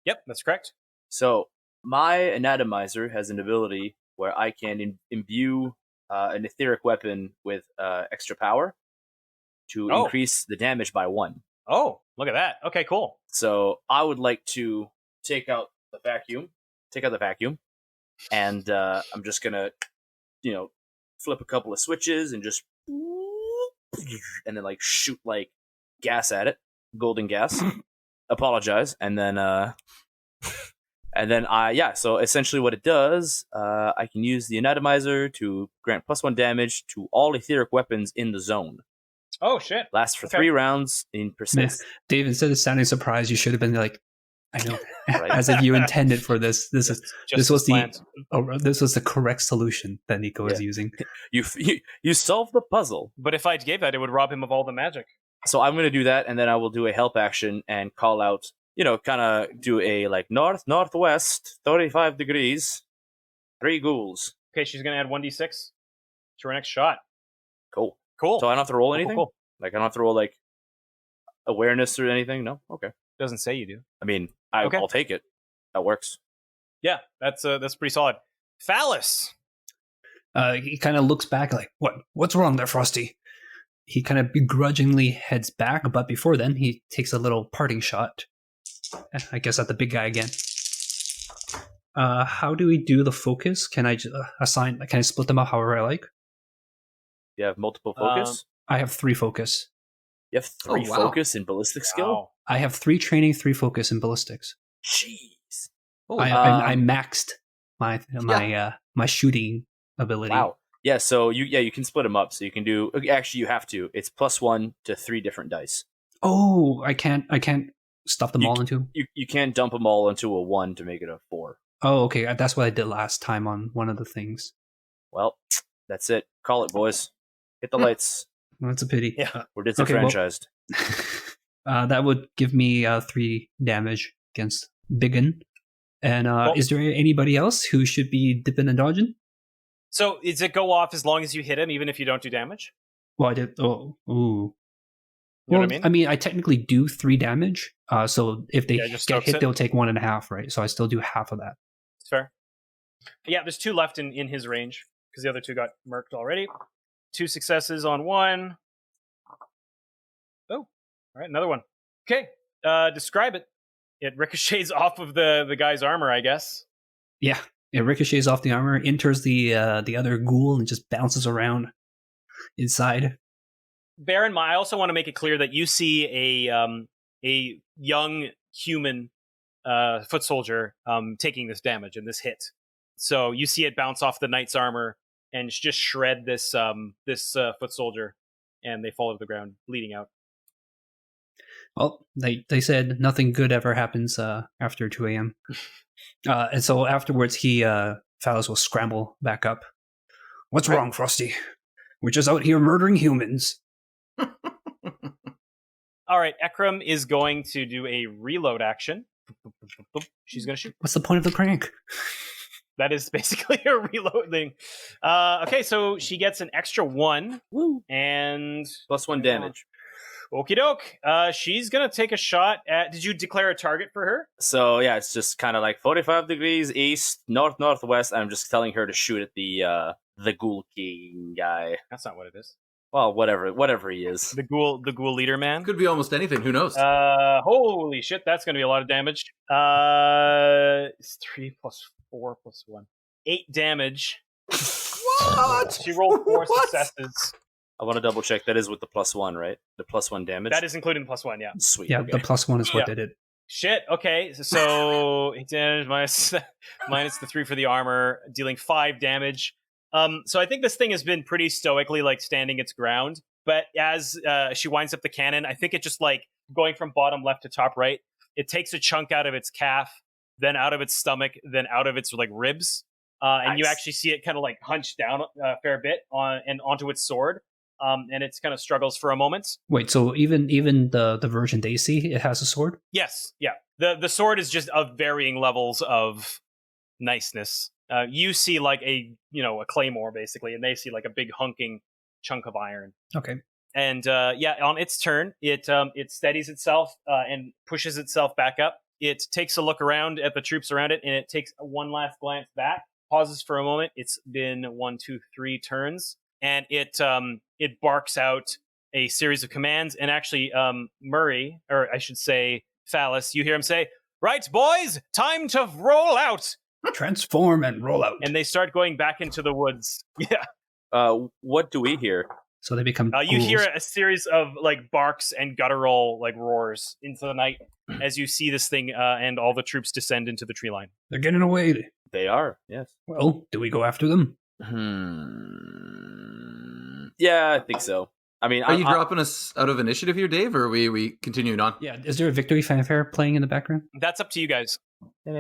Yep, that's correct. So my anatomizer has an ability where I can imbue an etheric weapon with extra power to increase the damage by 1. Oh, look at that. Okay, cool. So I would like to take out the vacuum, and I'm just gonna, flip a couple of switches and just, and then like shoot like gas at it, golden gas. Apologize, and then so essentially what it does, I can use the anatomizer to grant +1 damage to all etheric weapons in the zone. Oh, shit. Lasts for 3 rounds in persist. Dave, instead of sounding surprised, you should have been like, I know, Right. as if you intended for this. This was planned. this was the correct solution that Nico is using. You solved the puzzle. But if I gave that, it would rob him of all the magic. So I'm going to do that, and then I will do a help action and call out, kind of do a like northwest, 35 degrees, 3 ghouls. Okay, she's going to add 1d6 to her next shot. Cool. Cool. So I don't have to roll anything? Cool. Like, I don't have to roll, like, awareness or anything? No? Okay. Doesn't say you do. I mean, Okay. I'll take it. That works. Yeah, that's pretty solid. Falas. He kind of looks back like, what's wrong there, Frosty? He kind of begrudgingly heads back, but before then, he takes a little parting shot. I guess at the big guy again. How do we do the focus? Can I can I split them up however I like? You have multiple focus? I have 3 focus. You have 3 wow. focus in ballistic skill? Wow. I have 3 training, 3 focus in ballistics. Jeez. I maxed my shooting ability. Wow. Yeah, so you can split them up. So you can do, actually you have to. It's +1 to 3 different dice. Oh, I can't stuff them all into. You can't dump them all into a 1 to make it a 4. Oh, okay. That's what I did last time on one of the things. Well, that's it. Call it, boys. Hit the lights. Well, that's a pity. Yeah. We're disenfranchised. That would give me 3 damage against Biggin. And Well- is there anybody else who should be dipping and dodging? So does it go off as long as you hit him, even if you don't do damage? Well, I did. Oh, ooh. You know Well, what I mean? I technically do 3 damage. So if they Yeah, just get stokes hit, it. they'll take 1.5, right? So I still do half of that. It's fair. Yeah, there's 2 left in his range, because the other 2 got murked already. 2 successes on 1. Oh, all right, another one. Okay, describe it. It ricochets off of the guy's armor, I guess. Yeah, it ricochets off the armor, enters the other ghoul, and just bounces around inside. Bear in mind, I also want to make it clear that you see a young human foot soldier taking this damage and this hit. So you see it bounce off the knight's armor and just shred this foot soldier, and they fall to the ground, bleeding out. Well, they said nothing good ever happens after 2 a.m. And so afterwards, Falas will scramble back up. What's wrong, Frosty? We're just out here murdering humans. All right, Ekram is going to do a reload action. She's going to shoot. What's the point of the crank? That is basically a reload thing. Okay, so she gets an extra 1. Woo. And +1 damage. Okie doke. She's going to take a shot at... Did you declare a target for her? So, yeah, it's just kind of like 45 degrees east, north-northwest. I'm just telling her to shoot at the Ghoul King guy. That's not what it is. Well, whatever he is. The ghoul leader man? Could be almost anything. Who knows? Holy shit, that's going to be a lot of damage. It's 3 + 4 + 1. 8 damage. What? She rolled 4 successes. I want to double check. That is with the +1, right? The +1 damage. That is including +1, yeah. Sweet. Yeah, okay. the +1 is what did it. Shit, okay. So 8 damage minus the 3 for the armor, dealing 5 damage. So I think this thing has been pretty stoically like standing its ground. But as she winds up the cannon, I think it just like going from bottom left to top right, it takes a chunk out of its calf, then out of its stomach, then out of its like ribs. And you actually see it kind of like hunch down a fair bit onto its sword. And it kind of struggles for a moment. Wait, so even the version they see, it has a sword? Yes, yeah. The sword is just of varying levels of niceness. You see like a claymore basically, and they see like a big hunking chunk of iron. Okay. And on its turn, it steadies itself and pushes itself back up. It takes a look around at the troops around it, and it takes one last glance back. Pauses for a moment. It's been 1, 2, 3 turns, and it barks out a series of commands. And actually, Murray, or I should say Falas, you hear him say, "Right, boys, time to roll out." Transform and roll out. And they start going back into the woods. Yeah. What do we hear? So they become you ghouls. hear a series of like barks and guttural like roars into the night as you see this thing and all the troops descend into the tree line. They're getting away. They are, yes. Well, do we go after them? Yeah, I think so. I mean, Are you dropping us out of initiative here, Dave, or are we continuing on? Yeah, is there a victory fanfare playing in the background? That's up to you guys. I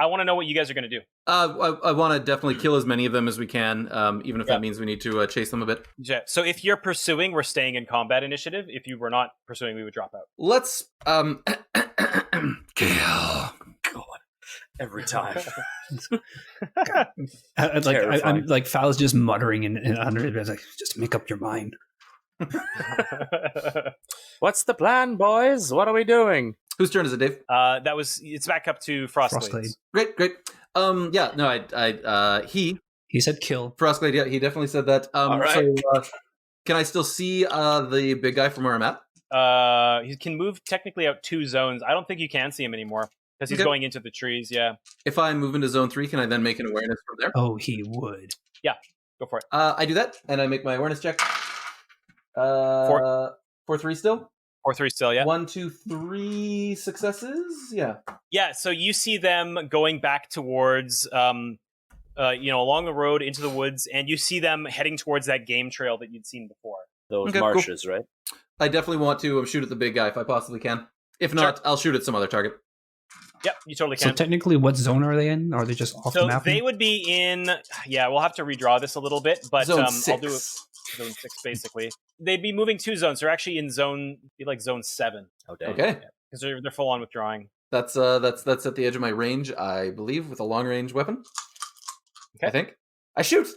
want to know what you guys are going to do. I want to definitely kill as many of them as we can, even if that means we need to chase them a bit. Yeah. So if you're pursuing, we're staying in combat initiative. If you were not pursuing, we would drop out. Let's Kill. every time. I'm like Fal's just muttering in under it. Like, just make up your mind. What's the plan, boys? What are we doing? Whose turn is it, Dave? It's back up to Frostglade. Great. He said kill. Frostglade, yeah, he definitely said that. All right. So, can I still see the big guy from where I'm at? He can move technically out 2 zones. I don't think you can see him anymore because he's going into the trees. Yeah. If I move into zone 3, can I then make an awareness from there? Oh, he would. Yeah, go for it. I do that, and I make my awareness check. 4-3 still. 4-3 still, yeah. 1, 2, 3 successes. Yeah. Yeah. So you see them going back towards, along the road into the woods, and you see them heading towards that game trail that you'd seen before. Those marshes, right? I definitely want to shoot at the big guy if I possibly can. If not, I'll shoot at some other target. Yep, you totally can. So technically, what zone are they in? Are they just off the map? They would be in. Yeah, we'll have to redraw this a little bit, but Zone I'll 6. do it. Zone 6, basically. They'd be moving 2 zones. They're actually in zone 7. Oh, dang. Okay. Because they're full on withdrawing. That's at the edge of my range, I believe, with a long range weapon. Okay. I think. I shoot.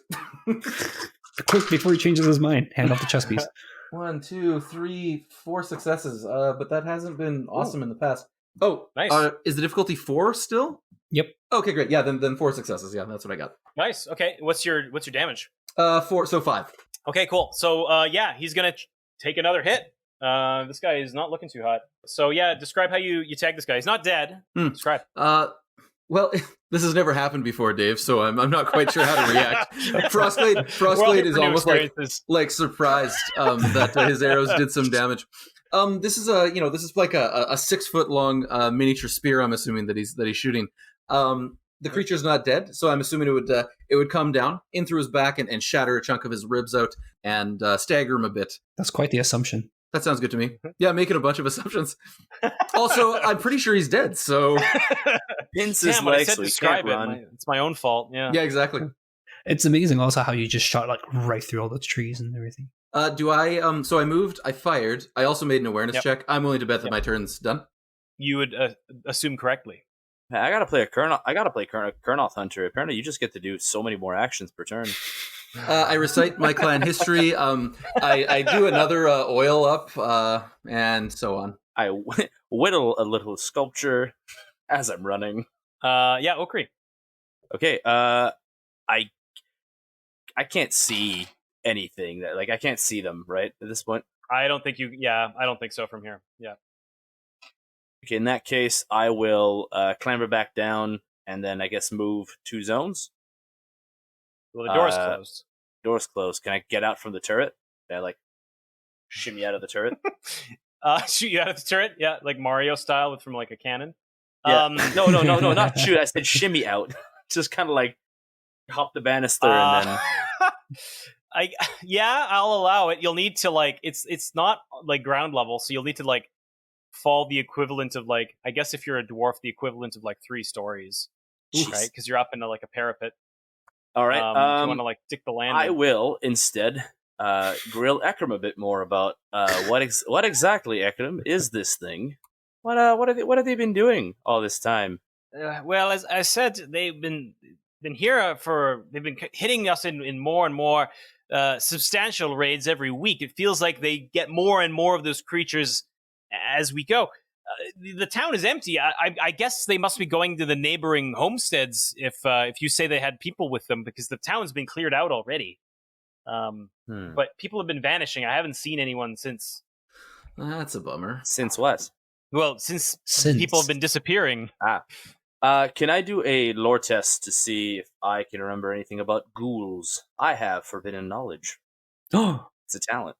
Quick, before he changes his mind, hand off the chess piece. 1, 2, 3, 4 successes. But that hasn't been awesome in the past. Oh, nice. Is the difficulty 4 still? Yep. Okay, great. Yeah, then 4 successes. Yeah, that's what I got. Nice. Okay. What's your damage? 4, so 5. Okay, cool. So he's gonna take another hit. This guy is not looking too hot. So yeah, describe how you tag this guy. He's not dead. Describe. Well, this has never happened before, Dave, so I'm not quite sure how to react. Frostglade is almost like surprised that his arrows did some damage. This is this is like a 6-foot long miniature spear. I'm assuming that he's shooting. The creature's not dead, so I'm assuming it would come down in through his back and shatter a chunk of his ribs out and stagger him a bit. That's quite the assumption. That sounds good to me. Yeah, making a bunch of assumptions. Also, I'm pretty sure he's dead, so... Pins his Damn, when I legs said so he describe can't run. it's my own fault. Yeah. Yeah, exactly. It's amazing also how you just shot like right through all the trees and everything. Do I... So I moved, I fired, I also made an awareness Yep. check. I'm willing to bet that Yep. my turn's done. You would assume correctly. Hey, I gotta play Kurnoth Hunter. Apparently, you just get to do so many more actions per turn. I recite my clan history. I do another oil up, and so on. I whittle a little sculpture as I'm running. Yeah, Okri. Okay, I can't see anything. I can't see them, right, at this point? I don't think you. Yeah, I don't think so from here. Yeah. Okay, in that case, I will clamber back down and then I guess move 2 zones. Well, the door's closed. Door's closed. Can I get out from the turret? Can I, shimmy out of the turret? Shoot you out of the turret? Yeah, like Mario style with from like a cannon. Yeah. No, not shoot. I said shimmy out. Just kind of like hop the banister and then... I'll allow it. You'll need to like it's not like ground level, so you'll need to like fall the equivalent of like, I guess if you're a dwarf, the equivalent of like 3 stories, right? Because you're up into like a parapet. All right. If you want to like stick the landing. I will instead grill Ekram a bit more about what exactly, Ekram, is this thing? What have they been doing all this time? Well, as I said, they've been here they've been hitting us in more and more substantial raids every week. It feels like they get more and more of those creatures as we go. The town is empty. I guess they must be going to the neighboring homesteads if you say they had people with them, because the town's been cleared out already. But people have been vanishing. I haven't seen anyone since. That's a bummer. Since what? Well, since people have been disappearing. Can I do a lore test to see if I can remember anything about ghouls? I have forbidden knowledge. Oh, It's a talent.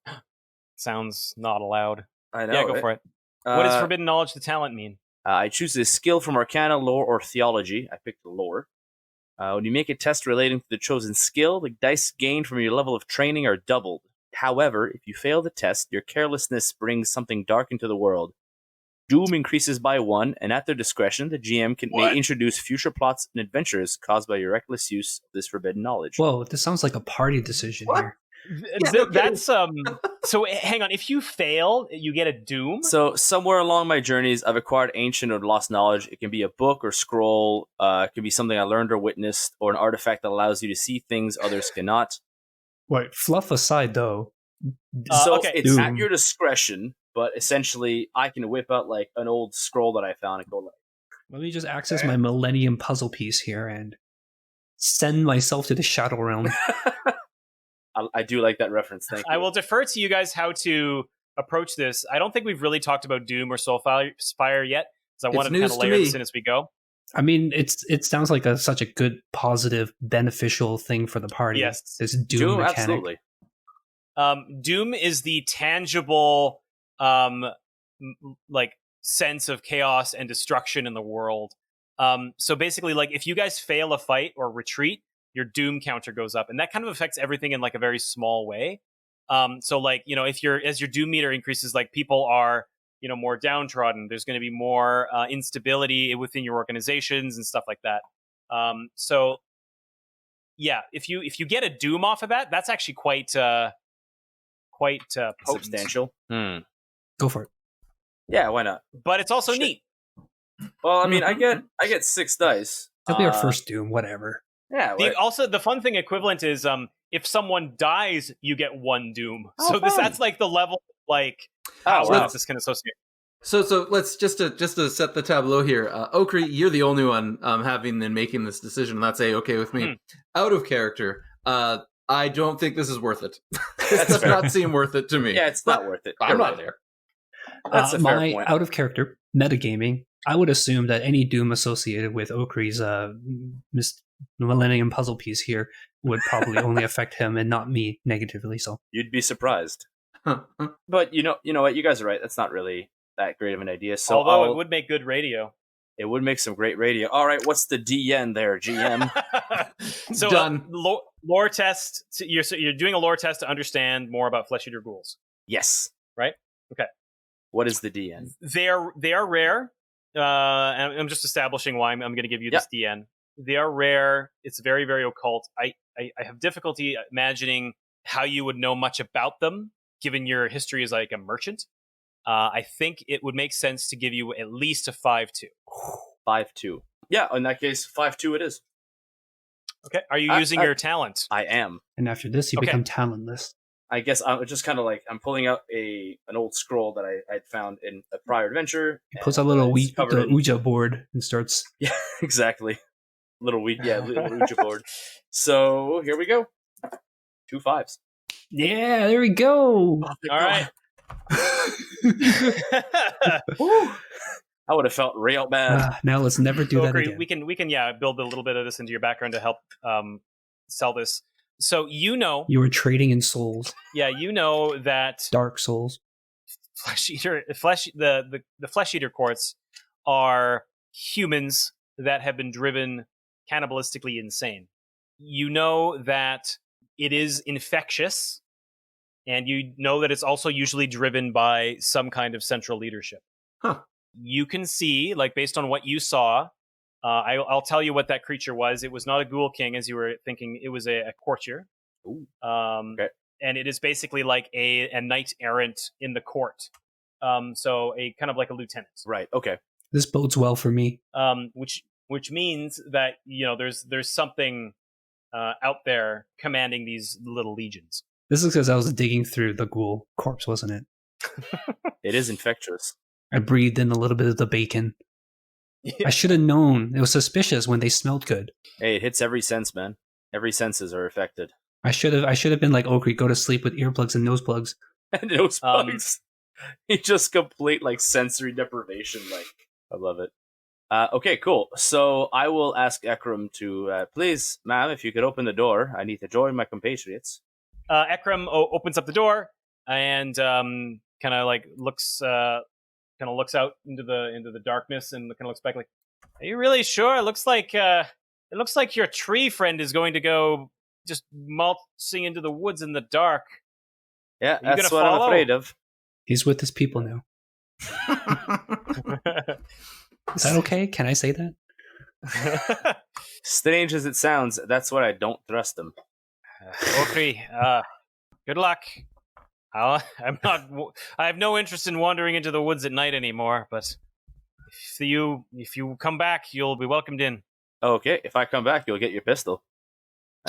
Sounds not allowed. I know. Yeah, go for it. What does forbidden knowledge the talent mean? I choose a skill from Arcana, Lore, or Theology. I picked the Lore. When you make a test relating to the chosen skill, the dice gained from your level of training are doubled. However, if you fail the test, your carelessness brings something dark into the world. Doom increases by 1, and at their discretion, the GM may introduce future plots and adventures caused by your reckless use of this forbidden knowledge. whoa, this sounds like a party decision here. That's so hang on, if you fail you get a doom. So somewhere along my journeys, I've acquired ancient or lost knowledge. It can be a book or scroll. It can be something I learned or witnessed, or an artifact that allows you to see things others cannot. Wait, fluff aside though. So okay. it's at Doom. your discretion, but essentially I can whip out like an old scroll that I found and go like, Let me just access my Millennium puzzle piece here and send myself to the Shadow Realm. I do like that reference. Thank you. I will defer to you guys how to approach this. I don't think we've really talked about Doom or Soulfire yet, because I wanted to kind news of to layer me. this in as we go. I mean, it sounds like such a good, positive, beneficial thing for the party. Yes. This Doom mechanic. absolutely. Doom is the tangible like sense of chaos and destruction in the world. So basically, like if you guys fail a fight or retreat, your Doom counter goes up, and that kind of affects everything in like a very small way. So like, you know, as your Doom meter increases, like people are, you know, more downtrodden. There's going to be more instability within your organizations and stuff like that. So yeah, if you get a Doom off of that, that's actually quite potent. Substantial. Go for it. Yeah, why not? But it's also Shit. neat. Well, I mean, I get 6 dice. That'll be our first Doom, whatever. Yeah. Also, the fun thing equivalent is if someone dies, you get 1 Doom. Oh, So fun. that's like the level like Oh, how wow. this can associate. So let's just to set the tableau here. Okri, you're the only one having and making this decision, and that's okay with me. Out of character, I don't think this is worth it. This does fair. not seem worth it to me. Yeah, it's not worth it. I'm You're not right. there. That's a fair my point. out of character metagaming, I would assume that any Doom associated with Okri's Millennium puzzle piece here would probably only affect him and not me negatively. So You'd be surprised. But you know what? You guys are right. That's not really that great of an idea. So Although it would make good radio. It would make some great radio. All right, what's the DN there, GM? So Done. Lore test. You're doing a lore test to understand more about flesh eater ghouls. Yes. Right? Okay. What is the DN? They are rare. And I'm just establishing why I'm going to give you this DN. They are rare. It's very, very occult. I have difficulty imagining how you would know much about them, given your history as like a merchant. I think it would make sense to give you at least a 5-2. 5-2. Yeah, in that case, 5-2 it is. Okay. Are you using your talent? I am. And after this, you become talentless. I guess I'm just kind of like, I'm pulling out an old scroll that I'd found in a prior adventure. He pulls out a little Ouija board and starts... Yeah, exactly. Little Ouija board. So, here we go. 2 5s. Yeah, there we go. All right. I would have felt real bad. Now let's never do that again. We can build a little bit of this into your background to help sell this. So you were trading in souls. Yeah, you know that dark souls. The flesh eater courts are humans that have been driven cannibalistically insane. You know that it is infectious, and you know that it's also usually driven by some kind of central leadership. Huh. You can see, like, based on what you saw, I'll tell you what that creature was. It was not a ghoul king, as you were thinking. It was a courtier. Okay. And it is basically like a knight errant in the court. So a kind of like a lieutenant. Right, okay. This bodes well for me. Which means that, there's something out there commanding these little legions. This is because I was digging through the ghoul corpse, wasn't it? It is infectious. I breathed in a little bit of the bacon. Yeah. I should have known. It was suspicious when they smelled good. Hey, it hits every sense, man. Every senses are affected. I should have been like Okri, go to sleep with earplugs and nose plugs. Nose plugs. He just complete like sensory deprivation. Like, I love it. Okay, cool. So I will ask Ekram to please, ma'am, if you could open the door. I need to join my compatriots. Ekram opens up the door and kind of like looks out into the darkness and kind of looks back like, "Are you really sure? It looks like your tree friend is going to go just maltzing into the woods in the dark." Yeah, that's what I'm afraid of. He's with his people now. Is that okay? Can I say that? Strange as it sounds, that's why I don't trust him. Okri, good luck. I have no interest in wandering into the woods at night anymore, but if you come back, you'll be welcomed in. Okay, if I come back, you'll get your pistol.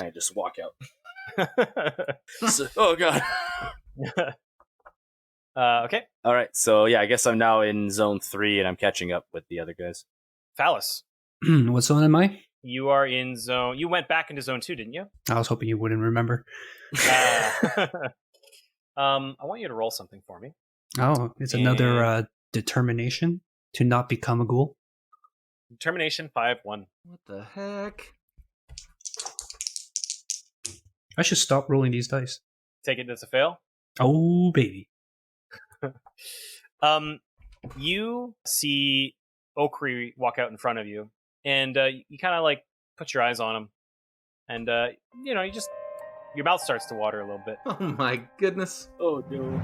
I just walk out. Oh, God. Okay. All right, so yeah, I guess I'm now in zone 3, and I'm catching up with the other guys. Phallus. What zone am I? You are in zone... You went back into zone 2, didn't you? I was hoping you wouldn't remember. I want you to roll something for me. Oh, it's another determination to not become a ghoul. Determination 5-1. What the heck? I should stop rolling these dice. Take it as a fail? Oh, baby. You see Okri walk out in front of you, and you kind of like put your eyes on him, and your mouth starts to water a little bit. Oh my goodness. Oh no.